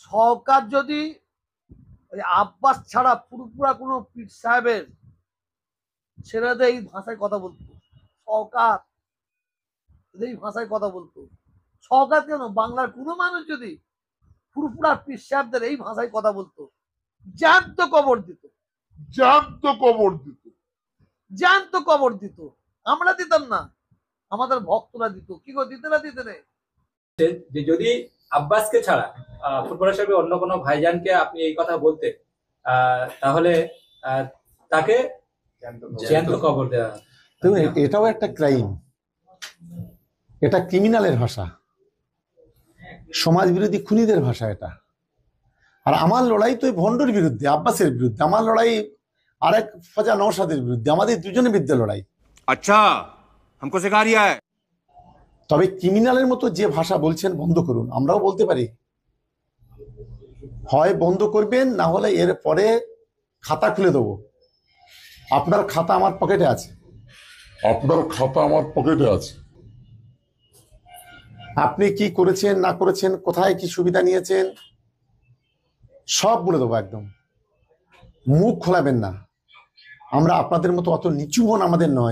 সরকার যদি আব্বাস ছাড়া পুরোপুরা কোনো পীর সাহেবের ছেলেদের এই ভাষায় কথা বলতো, সরকার এই ভাষায় কথা বলতো, সরকার কেন বাংলার কোনো মানুষ যদি পুরোপুরা পীর সাহেবদের এই ভাষায় কথা বলতো, জ্যান্ত কবর দিত, জ্যান্ত কবর দিত। জ্যান্ত কবর দিত। আমরা দিতাম না, আমাদের ভক্তরা দিত। কি গো, দিতে না দিতে নেই? যে যদি আব্বাসকে ছাড়া ফুটবলার হিসেবে অন্য কোনো ভাইজানকে আপনি এই কথা বলতে, তাহলে তাকে জ্যান্ত কবর দেওয়া। দেখুন, এটাও একটা ক্রাইম, এটা ক্রিমিনালের ভাষা, সমাজ বিরোধী খুনিদের ভাষা এটা। আর আমার লড়াই তো ভণ্ডর বিরুদ্ধে, আব্বাসের বিরুদ্ধে। আমার লড়াই আরেক ফাজা নওশাদের বিরুদ্ধে, আমাদের দুজনের বিরুদ্ধে লড়াই। अच्छा हमको सिखा रिया है। তবে ক্রিমিনালের মতো যে ভাষা বলছেন বন্ধ করুন, আমরাও বলতে পারি। হয় বন্ধ করবেন, না হলে এর পরে খাতা খুলে দেবো। আপনার খাতা আমার পকেটে আছে, আপনার খাতা আমার পকেটে আছে। আপনি কি করেছেন না করেছেন, কোথায় কি সুবিধা নিয়েছেন, সব বলে দেবো একদম। মুখ খোলাবেন না। আমরা আপনাদের মতো অত নিচু মন আমাদের নয়।